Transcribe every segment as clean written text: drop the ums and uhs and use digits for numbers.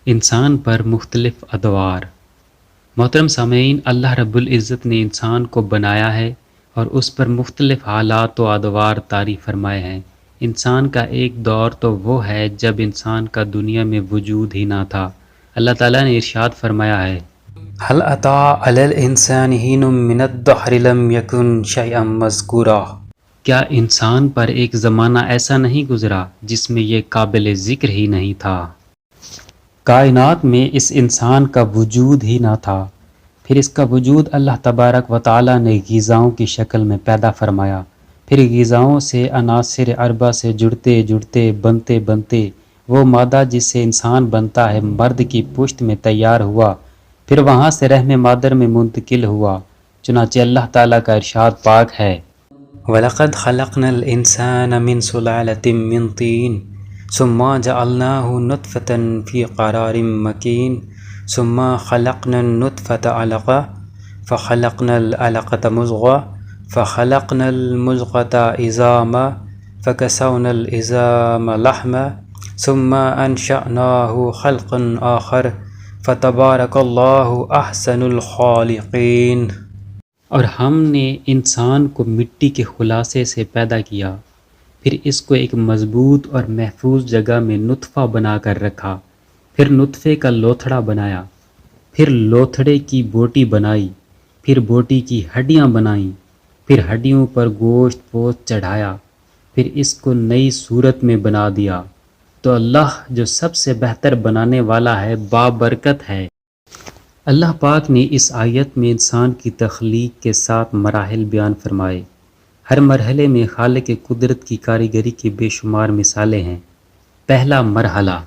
انسان پر مختلف ادوار۔ محترم سامعین، اللہ رب العزت نے انسان کو بنایا ہے اور اس پر مختلف حالات و ادوار طاری فرمائے ہیں۔ انسان کا ایک دور تو وہ ہے جب انسان کا دنیا میں وجود ہی نہ تھا۔ اللہ تعالیٰ نے ارشاد فرمایا ہے، هل أتى على الإنسان حين من الدهر لم يكن شيئا مذكورا۔ کیا انسان پر ایک زمانہ ایسا نہیں گزرا جس میں یہ قابل ذکر ہی نہیں تھا؟ کائنات میں اس انسان کا وجود ہی نہ تھا، پھر اس کا وجود اللہ تبارک و تعالیٰ نے غذاؤں کی شکل میں پیدا فرمایا، پھر غذاؤں سے عناصر اربع سے جڑتے جڑتے بنتے بنتے وہ مادہ جس سے انسان بنتا ہے مرد کی پشت میں تیار ہوا، پھر وہاں سے رحم مادر میں منتقل ہوا۔ چنانچہ اللہ تعالیٰ کا ارشاد پاک ہے، وَلَقَدْ خَلَقْنَا الْإِنسَانَ مِنْ سُلَالَةٍ مِّن طِينٍ ثُمَّ جَعَلْنَاهُ نُطْفَةً فِي قَرَارٍ مَّكِينٍ ثُمَّ خَلَقْنَا النُّطْفَةَ عَلَقَةً فَخَلَقْنَا الْعَلَقَةَ مُضْغَةً فَخَلَقْنَا الْمُضْغَةَ عِظَامًا فَكَسَوْنَا الْعِظَامَ لَحْمًا ثُمَّ أَنشَأْنَاهُ خَلْقًا آخَرَ فَتَبَارَكَ اللَّهُ أَحْسَنُ الْخَالِقِينَ۔ اور ہم نے انسان کو مٹی کے خلاصے سے پیدا کیا، پھر اس کو ایک مضبوط اور محفوظ جگہ میں نطفہ بنا کر رکھا، پھر نطفے کا لوتھڑا بنایا، پھر لوتھڑے کی بوٹی بنائی، پھر بوٹی کی ہڈیاں بنائیں، پھر ہڈیوں پر گوشت پوست چڑھایا، پھر اس کو نئی صورت میں بنا دیا۔ تو اللہ جو سب سے بہتر بنانے والا ہے بابرکت ہے۔ اللہ پاک نے اس آیت میں انسان کی تخلیق کے 7 مراحل بیان فرمائے۔ ہر مرحلے میں خالق قدرت کی کاریگری کی بے شمار مثالیں ہیں۔ پہلا مرحلہ،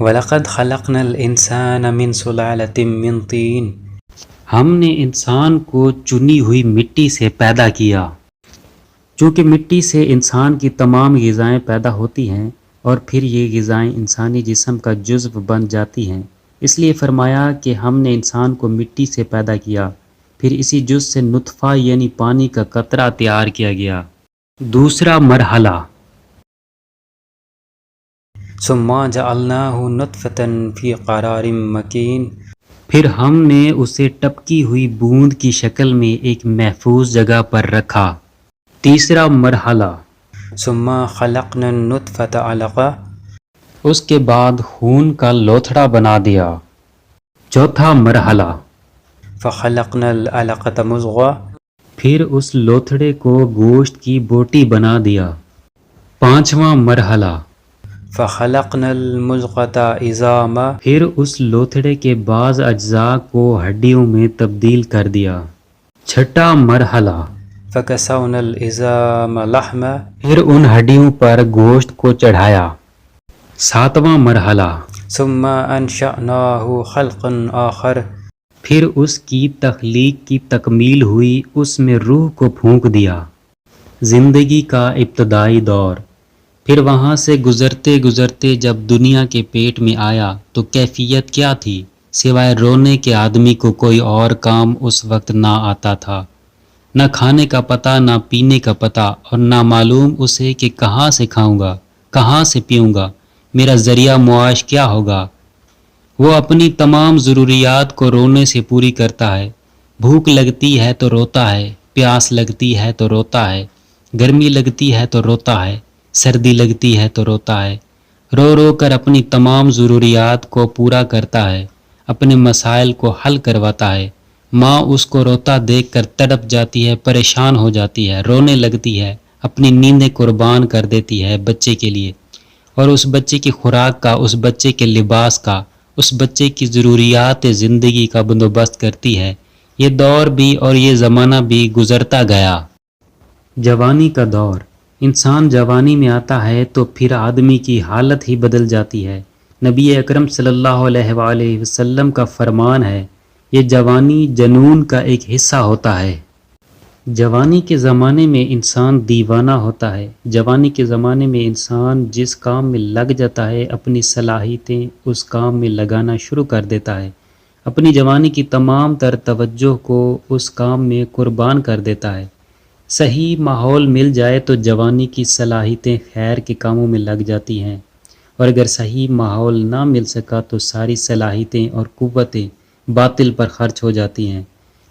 وَلَقَدْ خَلَقْنَا الْإِنسَانَ مِنْ سُلَالَةٍ مِّن طِينٍ۔ ہم نے انسان کو چنی ہوئی مٹی سے پیدا کیا۔ چونکہ مٹی سے انسان کی تمام غذائیں پیدا ہوتی ہیں اور پھر یہ غذائیں انسانی جسم کا جزو بن جاتی ہیں، اس لیے فرمایا کہ ہم نے انسان کو مٹی سے پیدا کیا، پھر اسی جز سے نطفہ یعنی پانی کا قطرہ تیار کیا گیا۔ دوسرا مرحلہ، ثُمَّ جَعَلْنَاهُ نُطْفَةً فِي قَرَارٍ مَّكِينٍ۔ پھر ہم نے اسے ٹپکی ہوئی بوند کی شکل میں ایک محفوظ جگہ پر رکھا۔ تیسرا مرحلہ، ثُمَّ خَلَقْنَا النُّطْفَةَ عَلَقَةً۔ اس کے بعد خون کا لوتھڑا بنا دیا۔ چوتھا مرحلہ، فَخَلَقْنَا الْعَلَقَةَ مُضْغَةً۔ پھر اس لوتھڑے کو گوشت کی بوٹی بنا دیا۔ پانچواں مرحلہ، فَخَلَقْنَا الْمُضْغَةَ عِظَامًا۔ پھر اس لوتھڑے کے بعض اجزاء کو ہڈیوں میں تبدیل کر دیا۔ چھٹا مرحلہ، فَكَسَوْنَا الْعِظَامَ لَحْمًا۔ پھر ان ہڈیوں پر گوشت کو چڑھایا۔ ساتواں مرحلہ، ثُمَّ أَنشَأْنَاهُ خَلْقًا آخَرَ۔ پھر اس کی تخلیق کی تکمیل ہوئی، اس میں روح کو پھونک دیا۔ زندگی کا ابتدائی دور، پھر وہاں سے گزرتے گزرتے جب دنیا کے پیٹ میں آیا تو کیفیت کیا تھی؟ سوائے رونے کے آدمی کو کوئی اور کام اس وقت نہ آتا تھا، نہ کھانے کا پتہ، نہ پینے کا پتہ، اور نہ معلوم اسے کہ کہاں سے کھاؤں گا، کہاں سے پیوں گا، میرا ذریعہ معاش کیا ہوگا۔ وہ اپنی تمام ضروریات کو رونے سے پوری کرتا ہے۔ بھوک لگتی ہے تو روتا ہے، پیاس لگتی ہے تو روتا ہے، گرمی لگتی ہے تو روتا ہے، سردی لگتی ہے تو روتا ہے۔ رو رو کر اپنی تمام ضروریات کو پورا کرتا ہے، اپنے مسائل کو حل کرواتا ہے۔ ماں اس کو روتا دیکھ کر تڑپ جاتی ہے، پریشان ہو جاتی ہے، رونے لگتی ہے، اپنی نیندیں قربان کر دیتی ہے بچے کے لیے، اور اس بچے کی خوراک کا، اس بچے کے لباس کا، اس بچے کی ضروریات زندگی کا بندوبست کرتی ہے۔ یہ دور بھی اور یہ زمانہ بھی گزرتا گیا۔ جوانی کا دور، انسان جوانی میں آتا ہے تو پھر آدمی کی حالت ہی بدل جاتی ہے۔ نبی اکرم صلی اللہ علیہ وآلہ وسلم کا فرمان ہے، یہ جوانی جنون کا ایک حصہ ہوتا ہے۔ جوانی کے زمانے میں انسان دیوانہ ہوتا ہے۔ جوانی کے زمانے میں انسان جس کام میں لگ جاتا ہے، اپنی صلاحیتیں اس کام میں لگانا شروع کر دیتا ہے، اپنی جوانی کی تمام تر توجہ کو اس کام میں قربان کر دیتا ہے۔ صحیح ماحول مل جائے تو جوانی کی صلاحیتیں خیر کے کاموں میں لگ جاتی ہیں، اور اگر صحیح ماحول نہ مل سکا تو ساری صلاحیتیں اور قوتیں باطل پر خرچ ہو جاتی ہیں۔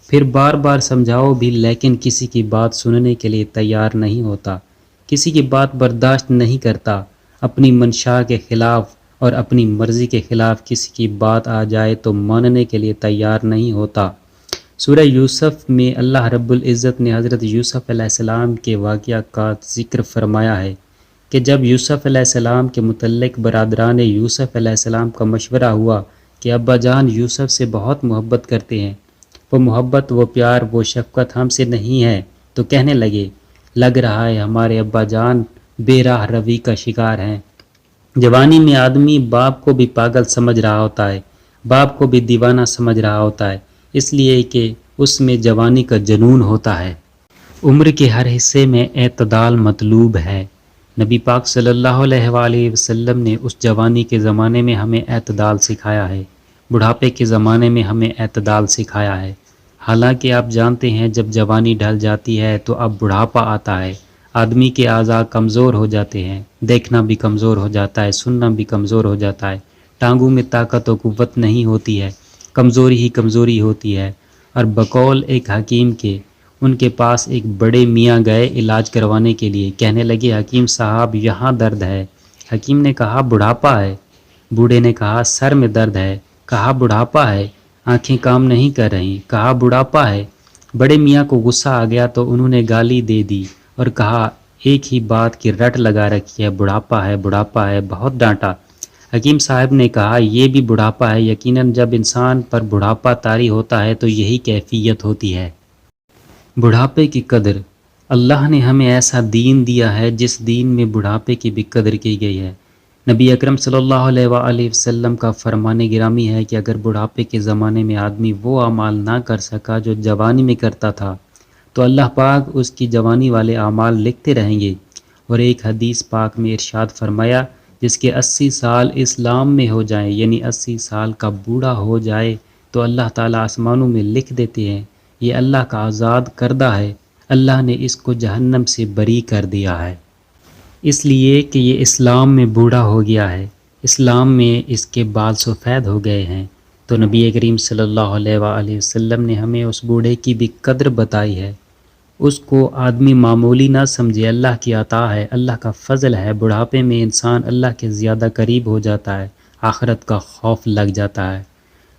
پھر بار بار سمجھاؤ بھی لیکن کسی کی بات سننے کے لیے تیار نہیں ہوتا، کسی کی بات برداشت نہیں کرتا، اپنی منشا کے خلاف اور اپنی مرضی کے خلاف کسی کی بات آ جائے تو ماننے کے لیے تیار نہیں ہوتا۔ سورہ یوسف میں اللہ رب العزت نے حضرت یوسف علیہ السلام کے واقعہ کا ذکر فرمایا ہے کہ جب یوسف علیہ السلام کے متعلق برادران یوسف علیہ السلام کا مشورہ ہوا کہ ابا جان یوسف سے بہت محبت کرتے ہیں، وہ محبت، وہ پیار، وہ شفقت ہم سے نہیں ہے، تو کہنے لگے لگ رہا ہے ہمارے ابا جان بے راہ روی کا شکار ہیں۔ جوانی میں آدمی باپ کو بھی پاگل سمجھ رہا ہوتا ہے، باپ کو بھی دیوانہ سمجھ رہا ہوتا ہے، اس لیے کہ اس میں جوانی کا جنون ہوتا ہے۔ عمر کے ہر حصے میں اعتدال مطلوب ہے۔ نبی پاک صلی اللہ علیہ وآلہ وسلم نے اس جوانی کے زمانے میں ہمیں اعتدال سکھایا ہے، بڑھاپے کے زمانے میں ہمیں اعتدال سکھایا ہے۔ حالانکہ آپ جانتے ہیں جب جوانی ڈھل جاتی ہے تو اب بڑھاپا آتا ہے، آدمی کے اعضاء کمزور ہو جاتے ہیں، دیکھنا بھی کمزور ہو جاتا ہے، سننا بھی کمزور ہو جاتا ہے، ٹانگوں میں طاقت و قوت نہیں ہوتی ہے، کمزوری ہی کمزوری ہوتی ہے۔ اور بقول ایک حکیم کے، ان کے پاس ایک بڑے میاں گئے علاج کروانے کے لیے، کہنے لگے حکیم صاحب یہاں درد ہے۔ حکیم نے کہا بڑھاپا ہے۔ بوڑھے نے کہا سر میں درد ہے، کہا بڑھاپا ہے۔ آنکھیں کام نہیں کر رہی، کہا بڑھاپا ہے۔ بڑے میاں کو غصہ آ گیا تو انہوں نے گالی دے دی اور کہا ایک ہی بات کی رٹ لگا رکھی ہے، بڑھاپا ہے بڑھاپا ہے، بہت ڈانٹا۔ حکیم صاحب نے کہا یہ بھی بڑھاپا ہے، یقیناً جب انسان پر بڑھاپا طاری ہوتا ہے تو یہی کیفیت ہوتی ہے۔ بڑھاپے کی قدر، اللہ نے ہمیں ایسا دین دیا ہے جس دین میں بڑھاپے کی بھی قدر کی گئی ہے۔ نبی اکرم صلی اللہ علیہ وآلہ وسلم کا فرمان گرامی ہے کہ اگر بڑھاپے کے زمانے میں آدمی وہ اعمال نہ کر سکا جو جوانی میں کرتا تھا تو اللہ پاک اس کی جوانی والے اعمال لکھتے رہیں گے۔ اور ایک حدیث پاک میں ارشاد فرمایا جس کے 80 سال اسلام میں ہو جائیں، یعنی 80 سال کا بوڑھا ہو جائے تو اللہ تعالیٰ آسمانوں میں لکھ دیتے ہیں یہ اللہ کا آزاد کردہ ہے، اللہ نے اس کو جہنم سے بری کر دیا ہے، اس لیے کہ یہ اسلام میں بوڑھا ہو گیا ہے، اسلام میں اس کے بال سفید ہو گئے ہیں۔ تو نبی کریم صلی اللہ علیہ وآلہ وسلم نے ہمیں اس بوڑھے کی بھی قدر بتائی ہے، اس کو آدمی معمولی نہ سمجھے، اللہ کی عطا ہے، اللہ کا فضل ہے۔ بڑھاپے میں انسان اللہ کے زیادہ قریب ہو جاتا ہے، آخرت کا خوف لگ جاتا ہے،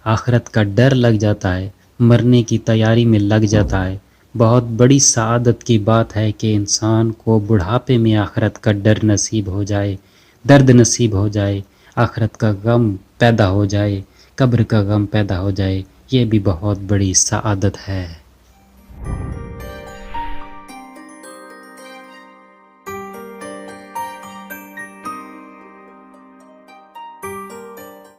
آخرت کا ڈر لگ جاتا ہے، مرنے کی تیاری میں لگ جاتا ہے۔ بہت بڑی سعادت کی بات ہے کہ انسان کو بڑھاپے میں آخرت کا ڈر نصیب ہو جائے، درد نصیب ہو جائے، آخرت کا غم پیدا ہو جائے، قبر کا غم پیدا ہو جائے، یہ بھی بہت بڑی سعادت ہے۔